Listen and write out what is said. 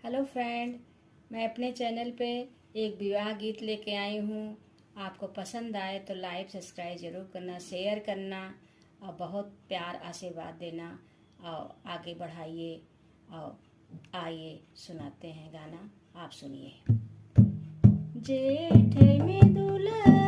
Hello friend, मैं अपने channel पे एक विवाह गीत लेके आई हूँ। आपको पसंद आए तो लाइक सब्सक्राइब ज़रूर करना, शेयर करना और बहुत प्यार आशीर्वाद देना और आगे बढ़ाइए। और आइए सुनाते हैं गाना, आप सुनिए। जेठ में दुल्हन